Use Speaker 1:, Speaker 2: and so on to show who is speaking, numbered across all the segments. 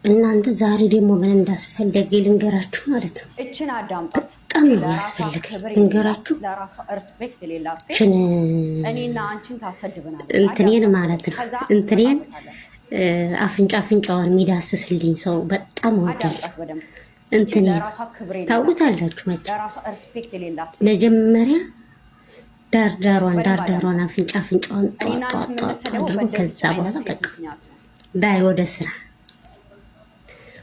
Speaker 1: እናንተ ዛሬ ደግሞ ምን እንዳስፈለገ ልንገራችሁ ማለት ነው።
Speaker 2: እችን አዳምጣት።
Speaker 1: በጣም ነው ያስፈልገ ልንገራችሁ።
Speaker 2: ለራሷ ሪስፔክት የሌላት ሴት
Speaker 1: እችን
Speaker 2: እኔና አንቺን ታሰድብናለች።
Speaker 1: እንትኔን ማለት ነው እንትኔን አፍንጫዋን የሚዳስስልኝ ሰው በጣም ወዳለሁ። እንትኔ ታውቁታላችሁ መቼ መጀመሪያ ዳርዳሯን አፍንጫዋን ጧጧጧ አድርጎ ከዛ በኋላ በቃ ዳይ ወደ ስራ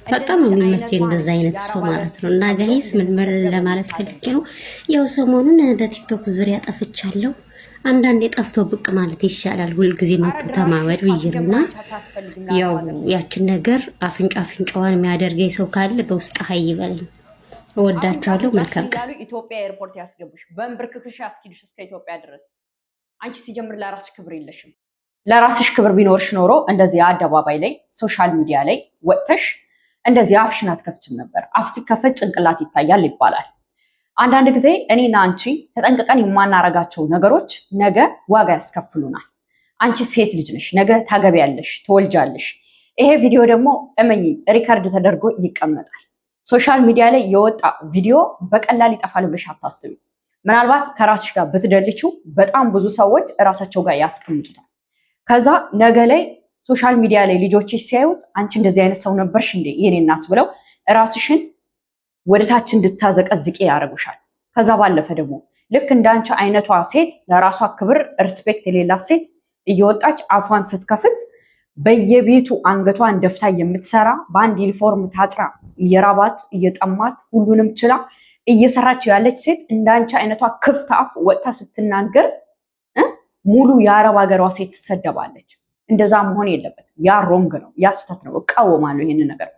Speaker 1: በጣም ነው የሚመቸኝ እንደዛ አይነት ሰው ማለት ነው። እና ጋይስ ምን ለማለት ፈልጌ ነው፣ ያው ሰሞኑን በቲክቶክ ዙሪያ ጠፍቻለሁ። አንዳንዴ ጠፍቶ ብቅ ማለት ይሻላል፣ ሁልጊዜ መጥቶ ተማመድ ብዬና ያው ያችን ነገር አፍንጫዋን የሚያደርገኝ ሰው ካለ በውስጥ ሀይ ይበለኝ። እወዳቸዋለሁ። መልካም ቀን።
Speaker 2: ኢትዮጵያ ኤርፖርት ያስገቡሽ በእንብርክክሽ ያስኪዱሽ እስከ ኢትዮጵያ ድረስ። አንቺ ሲጀምር ለራስሽ ክብር የለሽም። ለራስሽ ክብር ቢኖርሽ ኖሮ እንደዚህ አደባባይ ላይ ሶሻል ሚዲያ ላይ ወጥተሽ እንደዚህ አፍሽን አትከፍችም ነበር። አፍ ሲከፈት ጭንቅላት ይታያል ይባላል። አንዳንድ ጊዜ እኔና አንቺ ተጠንቅቀን የማናረጋቸው ነገሮች ነገ ዋጋ ያስከፍሉናል። አንቺ ሴት ልጅ ነሽ፣ ነገ ታገቢያለሽ፣ ትወልጃለሽ። ይሄ ቪዲዮ ደግሞ እመኚ ሪከርድ ተደርጎ ይቀመጣል። ሶሻል ሚዲያ ላይ የወጣ ቪዲዮ በቀላል ይጠፋል ብለሽ አታስቢ። ምናልባት ከራስሽ ጋር ብትደልችው በጣም ብዙ ሰዎች እራሳቸው ጋር ያስቀምጡታል። ከዛ ነገ ላይ ሶሻል ሚዲያ ላይ ልጆች ሲያዩት አንቺ እንደዚህ አይነት ሰው ነበርሽ እንዴ የኔ እናት ብለው ራስሽን ወደታች እንድታዘቀዝቂ ያደርጉሻል። ከዛ ባለፈ ደግሞ ልክ እንዳንቺ አይነቷ ሴት ለራሷ ክብር ሪስፔክት የሌላት ሴት እየወጣች አፏን ስትከፍት በየቤቱ አንገቷን ደፍታ የምትሰራ በአንድ ዩኒፎርም ታጥራ እየራባት እየጠማት ሁሉንም ችላ እየሰራች ያለች ሴት እንዳንቺ አይነቷ ክፍት አፍ ወጥታ ስትናገር ሙሉ የአረብ ሀገሯ ሴት ትሰደባለች። እንደዛ መሆን የለበትም። ያ ሮንግ ነው፣ ያ ስህተት ነው። እቃወማለሁ ይህንን ነገር።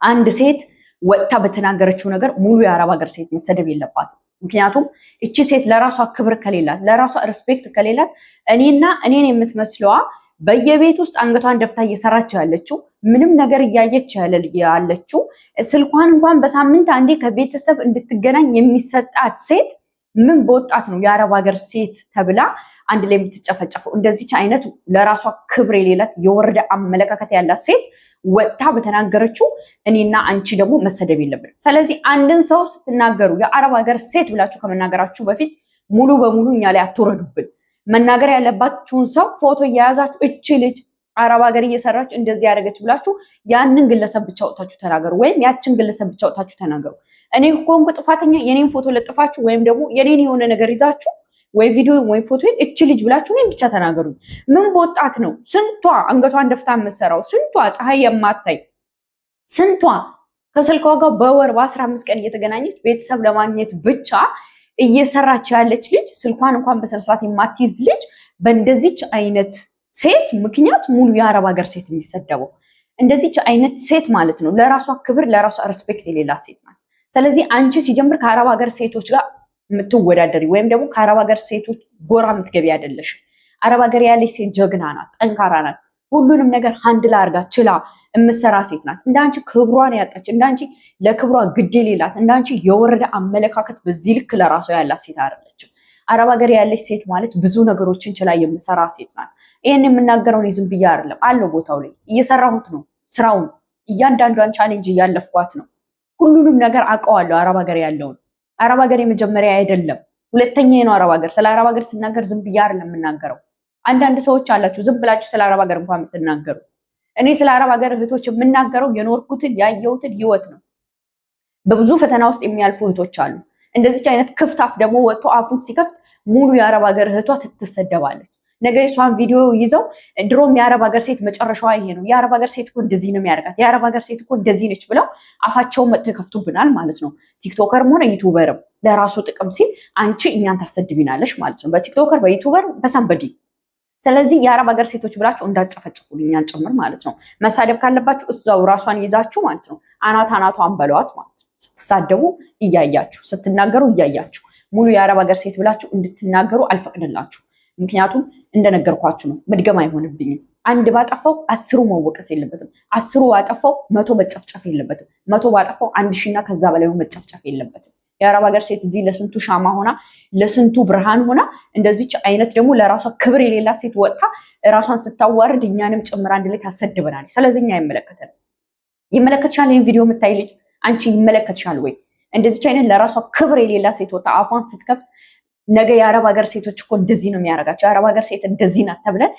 Speaker 2: አንድ ሴት ወጥታ በተናገረችው ነገር ሙሉ የአረብ ሀገር ሴት መሰደብ የለባትም። ምክንያቱም እቺ ሴት ለራሷ ክብር ከሌላት፣ ለራሷ ሪስፔክት ከሌላት እኔን የምትመስለዋ በየቤት ውስጥ አንገቷን ደፍታ እየሰራች ያለችው ምንም ነገር እያየች ያለችው ስልኳን እንኳን በሳምንት አንዴ ከቤተሰብ እንድትገናኝ የሚሰጣት ሴት ምን በወጣት ነው የአረብ ሀገር ሴት ተብላ አንድ ላይ የምትጨፈጨፈው? እንደዚች አይነት ለራሷ ክብር የሌላት የወረደ አመለካከት ያላት ሴት ወጥታ በተናገረችው እኔና አንቺ ደግሞ መሰደብ የለብንም። ስለዚህ አንድን ሰው ስትናገሩ የአረብ ሀገር ሴት ብላችሁ ከመናገራችሁ በፊት ሙሉ በሙሉ እኛ ላይ አትወረዱብን። መናገር ያለባችሁን ሰው ፎቶ እየያዛችሁ እቺ ልጅ አረብ ሀገር እየሰራች እንደዚህ ያደረገች ብላችሁ ያንን ግለሰብ ብቻ ወጣችሁ ተናገሩ፣ ወይም ያችን ግለሰብ ብቻ ወጣችሁ ተናገሩ። እኔ ኮንኩ ጥፋተኛ የኔን ፎቶ ለጥፋችሁ ወይም ደግሞ የኔን የሆነ ነገር ይዛችሁ ወይ ቪዲዮ ወይ ፎቶ እቺ ልጅ ብላችሁ እኔን ብቻ ተናገሩ። ምን በወጣት ነው? ስንቷ አንገቷን ደፍታ የምትሰራው፣ ስንቷ ፀሐይ የማታይ፣ ስንቷ ከስልኳ ጋር በወር በ15 ቀን እየተገናኘች ቤተሰብ ለማግኘት ብቻ እየሰራች ያለች ልጅ፣ ስልኳን እንኳን በስነስርዓት የማትይዝ ልጅ በእንደዚች አይነት ሴት ምክንያት ሙሉ የአረብ ሀገር ሴት የሚሰደበው እንደዚች አይነት ሴት ማለት ነው ለራሷ ክብር ለራሷ ሪስፔክት የሌላት ሴት ናት። ስለዚህ አንቺ ሲጀምር ከአረብ ሀገር ሴቶች ጋር የምትወዳደሪ ወይም ደግሞ ከአረብ ሀገር ሴቶች ጎራ የምትገቢ አይደለሽ። አረብ ሀገር ያለች ሴት ጀግና ናት፣ ጠንካራ ናት። ሁሉንም ነገር ሃንድል አድርጋ ችላ የምትሰራ ሴት ናት። እንዳንቺ ክብሯን ያጣች፣ እንዳንቺ ለክብሯ ግድ የሌላት፣ እንዳንቺ የወረደ አመለካከት በዚህ ልክ ለራሷ ያላት ሴት አይደለችም። አረብ ሀገር ያለች ሴት ማለት ብዙ ነገሮችን ችላ የምትሰራ ሴት ናት። ይህን የምናገረው ዝም ብዬ አይደለም፣ አለው ቦታው ላይ እየሰራሁት ነው ስራውን። እያንዳንዷን ቻሌንጅ እያለፍኳት ነው። ሁሉንም ነገር አውቀዋለሁ። አረብ ሀገር ያለውን አረብ ሀገር የመጀመሪያ አይደለም ሁለተኛ ነው። አረብ ሀገር ስለ አረብ ሀገር ስናገር ዝም ብዬ አይደለም የምናገረው። አንዳንድ ሰዎች አላችሁ ዝም ብላችሁ ስለ አረብ ሀገር እንኳን የምትናገሩ። እኔ ስለ አረብ ሀገር እህቶች የምናገረው የኖርኩትን ያየሁትን ህይወት ነው። በብዙ ፈተና ውስጥ የሚያልፉ እህቶች አሉ። እንደዚች አይነት ክፍታፍ ደግሞ ወጥቶ አፉን ሲከፍት ሙሉ የአረብ ሀገር እህቷ ትሰደባለች። ነገ እሷን ቪዲዮ ይዘው ድሮም የአረብ ሀገር ሴት መጨረሻዋ ይሄ ነው፣ የአረብ ሀገር ሴት እኮ እንደዚህ ነው የሚያደርጋት፣ የአረብ ሀገር ሴት እኮ እንደዚህ ነች ብለው አፋቸውን መጥተው ይከፍቱብናል ማለት ነው። ቲክቶከርም ሆነ ዩቱበርም ለራሱ ጥቅም ሲል አንቺ እኛን ታሰድቢናለሽ ማለት ነው፣ በቲክቶከር በዩቱበር በሰንበዲ። ስለዚህ የአረብ ሀገር ሴቶች ብላችሁ እንዳጨፈጭፉን እኛን ጭምር ማለት ነው። መሳደብ ካለባችሁ እዛው ራሷን ይዛችሁ ማለት ነው አናቷን በለዋት ማለት ነው። ስትሳደቡ እያያችሁ ስትናገሩ እያያችሁ ሙሉ የአረብ ሀገር ሴት ብላችሁ እንድትናገሩ አልፈቅድላችሁ። ምክንያቱም እንደነገርኳችሁ ነው፣ መድገም አይሆንብኝም። አንድ ባጠፋው 10 መወቀስ የለበትም። 10 ባጠፋው 100 መጨፍጨፍ የለበትም። 100 ባጠፋው 1000 እና ከዛ በላይ መጨፍጨፍ የለበትም። የአረብ ሀገር ሴት እዚህ ለስንቱ ሻማ ሆና ለስንቱ ብርሃን ሆና እንደዚች አይነት ደግሞ ለራሷ ክብር የሌላት ሴት ወጥታ ራሷን ስታዋርድ እኛንም ጭምር አንድ ላይ ታሰድበናለች። ስለዚህ እኛ አይመለከተንም። ይመለከትሻል? ይሄን ቪዲዮ የምታይ ልጅ አንቺ ይመለከትሻል ወይ? እንደዚች አይነት ለራሷ ክብር የሌላ ሴት ወጣ አፏን ስትከፍት ነገ የአረብ ሀገር ሴቶች እኮ እንደዚህ ነው የሚያደርጋቸው፣ የአረብ ሀገር ሴት እንደዚህ ናት ተብለን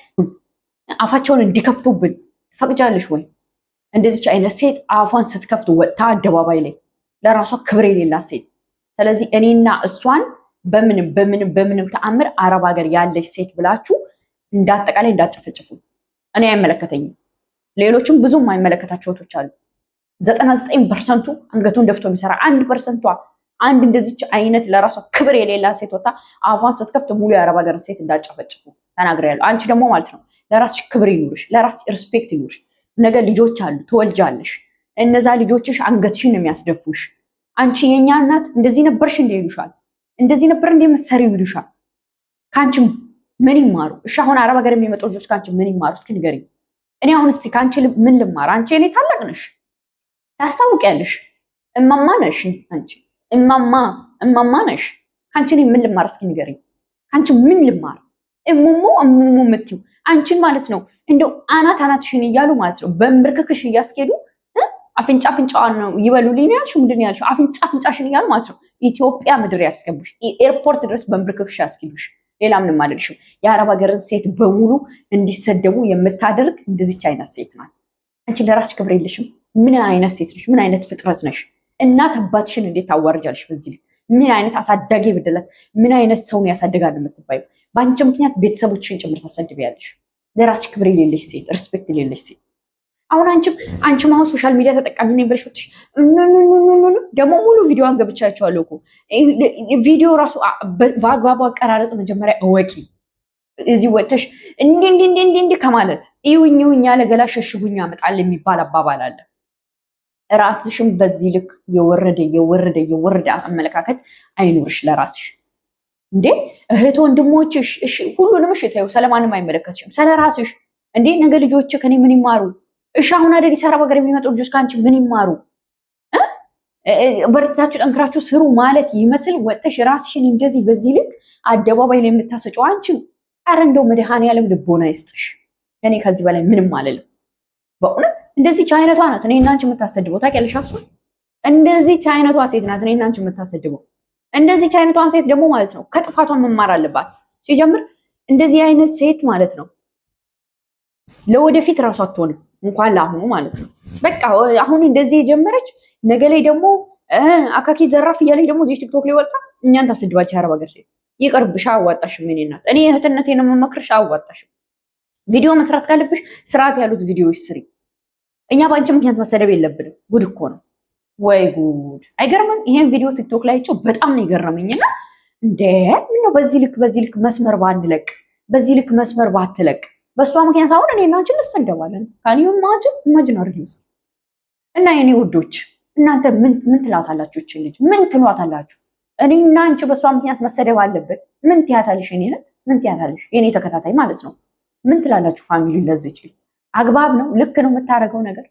Speaker 2: አፋቸውን እንዲከፍቱብን ፈቅጃለሽ ወይ? እንደዚች አይነት ሴት አፏን ስትከፍት ወጥታ አደባባይ ላይ ለራሷ ክብር የሌላ ሴት። ስለዚህ እኔና እሷን በምንም ተአምር አረብ ሀገር ያለች ሴት ብላችሁ እንዳጠቃላይ እንዳጨፈጭፉ። እኔ አይመለከተኝም። ሌሎችም ብዙ የማይመለከታቸው እህቶች አሉ። 99%ቱ አንገቱን ደፍቶ የሚሰራ 1%ቷ አንድ እንደዚች አይነት ለራሷ ክብር የሌላ ሴት ወጣ አፏን ስትከፍት ሙሉ የአረብ ሀገር ሴት እንዳጨፈጭፉ ተናግሬያለሁ። አንቺ ደግሞ ማለት ነው ለራስሽ ክብር ይኑርሽ፣ ለራስሽ ሪስፔክት ይኑርሽ። ነገ ልጆች አሉ ትወልጃለሽ። እነዛ ልጆችሽ አንገትሽን የሚያስደፉሽ። አንቺ የኛ እናት እንደዚህ ነበርሽ እንደ ይሉሻል፣ እንደዚህ ነበር እንደ መሰሪው ይሉሻል። ካንቺ ምን ይማሩ? እሺ አሁን አረብ ሀገር የሚመጡ ልጆች ካንቺ ምን ይማሩ? እስኪ ንገሪኝ። እኔ አሁን እስቲ ካንቺ ምን ልማር? አንቺ እኔ ታላቅ ነሽ፣ ታስታውቂያለሽ። እማማ ነሽ አንቺ፣ እማማ ነሽ። ካንቺ እኔ ምን ልማር? እስኪ ንገሪኝ። ካንቺ ምን ልማር? እሙሙ የምትይው አንቺን ማለት ነው። እንደው አናትሽን እያሉ ማለት ነው በምርክክሽ እያስኬዱ አፍንጫዋን ነው ይበሉልኝ ያልሽው። ምንድን ነው ያልሽው? አፍንጫሽን እያሉ ማለት ነው ኢትዮጵያ ምድር ያስገቡሽ፣ ኤርፖርት ድረስ በምርክክሽ ያስኬዱሽ። ሌላ ምንም አልልሽም። የአረብ ሀገርን ሴት በሙሉ እንዲሰደቡ የምታደርግ እንደዚች አይነት ሴት ናት። አንቺ ለራስሽ ክብር የለሽም። ምን አይነት ሴት ነሽ? ምን አይነት ፍጥረት ነሽ? እናት አባትሽን እንዴት ታዋርጃለሽ? በዚህ ምን አይነት አሳዳጊ ብድለት፣ ምን አይነት ሰውን ያሳድጋል የምትባዩ? በአንቺ ምክንያት ቤተሰቦችሽን ጭምር ታሰድቢያለሽ። ለራስሽ ክብር የሌለሽ ሴት፣ ሪስፔክት የሌለሽ ሴት። አሁን አንቺም አሁን ሶሻል ሚዲያ ተጠቃሚ ነኝ ብለሽ ወጥሽ ደግሞ ሙሉ ቪዲዮዋን ገብቻቸዋለሁ እኮ ቪዲዮ ራሱ በአግባቡ አቀራረጽ መጀመሪያ እወቂ። እዚህ ወጥተሽ እንዲህ ከማለት ይውኝ ያለ ገላ ሸሽጉኝ ያመጣል የሚባል አባባል አለ። ራስሽም በዚህ ልክ የወረደ አመለካከት አይኖርሽ ለራስሽ። እንዴ እህት ወንድሞችሽ ሁሉንም እሺ ተይው፣ ስለማንም አይመለከትሽም፣ ስለራስሽ። እንዴ ነገ ልጆች ከኔ ምን ይማሩ? እሺ አሁን አዲስ አበባ ሀገር የሚመጡ ልጆች ከአንቺ ምን ይማሩ? በርታችሁ ጠንክራችሁ ስሩ ማለት ይመስል ወጥተሽ ራስሽን እንደዚህ በዚህ ልክ አደባባይ ላይ የምታሰጨው አንቺ። ኧረ እንደው መድኃኔዓለም ልቦና ይስጥሽ። እኔ ከዚህ በላይ ምንም አልልም በእውነት። እንደዚህች አይነቷ ናት እኔ እና አንቺ የምታሰድበው። ታውቂያለሽ? እሷ እንደዚህች አይነቷ ሴት ናት እኔ እና አንቺ የምታሰድበው። እንደዚህች አይነቷን ሴት ደግሞ ማለት ነው ከጥፋቷን መማር አለባት። ሲጀምር እንደዚህ አይነት ሴት ማለት ነው ለወደፊት ራሷ አትሆንም፣ እንኳን ለአሁኑ ማለት ነው። በቃ አሁን እንደዚህ የጀመረች ነገ ላይ ደግሞ አካኪ ዘራፍ እያለች ደግሞ እዚህ ቲክቶክ ላይ ወጣ እኛን ታስድባለች። የአረብ ሀገር ሴት ይቅርብሽ፣ አዋጣሽም። እኔ እናት እኔ እህትነቴን የምመክርሽ አዋጣሽም። ቪዲዮ መስራት ካለብሽ ስርዓት ያሉት ቪዲዮዎች ስሪ። እኛ በአንቺ ምክንያት መሰደብ የለብንም። ጉድ እኮ ነው። ወይ ጉድ! አይገርምም? ይሄን ቪዲዮ ቲክቶክ ላይ አይቼው በጣም ነው የገረመኝና እንዴ ምነው በዚህ ልክ መስመር ባንለቅ፣ በዚህ ልክ መስመር ባትለቅ። በሷ ምክንያት አሁን እኔ እና አንቺ እንሰደባለን። ካኒዩ ኢማጂን አርጊውስ። እና የኔ ውዶች እናንተ ምን ትላታላችሁ? እቺ ልጅ ምን ትሏታላችሁ? እኔ እና አንቺ በሷ ምክንያት መሰደብ አለበት? ምን ትያታለሽ? ምን ትያታለሽ? የኔ ተከታታይ ማለት ነው። ምን ትላላችሁ? ፋሚሊ ለዚች ልጅ አግባብ ነው? ልክ ነው የምታደርገው ነገር?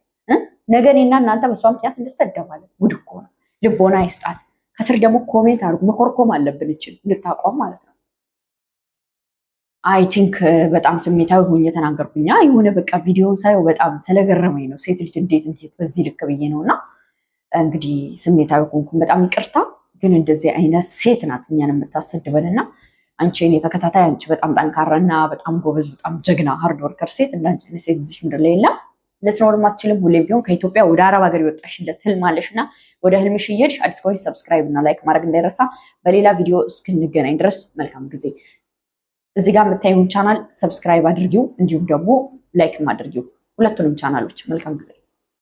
Speaker 2: ነገ እኔና እናንተ በሷ ምክንያት እንሰደባለን። ጉድ እኮ ነው። ልቦና ይስጣል። ከስር ደግሞ ኮሜንት አድርጉ። መኮርኮም አለብን እችን እንድታቋም ማለት ነው። አይ ቲንክ በጣም ስሜታዊ ሆኜ ተናገርኩኛ። የሆነ በቃ ቪዲዮን ሳየው በጣም ስለገረመኝ ነው። ሴት ልጅ እንዴት በዚህ ልክ ብዬ ነውና እንግዲህ ስሜታዊ ሆንኩ። በጣም ይቅርታ። ግን እንደዚህ አይነት ሴት ናት እኛን የምታሰድበንና አንቺ እኔ ተከታታይ አንቺ በጣም ጠንካራና በጣም ጎበዝ በጣም ጀግና ሃርድ ወርከር ሴት እንዳንቺ ሴት እዚህ ምድር ላይ የለም። ልትኖር ማትችልም። ሁሌም ቢሆን ከኢትዮጵያ ወደ አረብ ሀገር የወጣሽለት ህልም አለሽና ወደ ህልምሽ እየሄድሽ አዲስ ከሆንሽ ሰብስክራይብ እና ላይክ ማድረግ እንዳይረሳ። በሌላ ቪዲዮ እስክንገናኝ ድረስ መልካም ጊዜ። እዚህ ጋር የምታዩን ቻናል ሰብስክራይብ አድርጊው፣ እንዲሁም ደግሞ ላይክ አድርጊው፣ ሁለቱንም ቻናሎች። መልካም ጊዜ።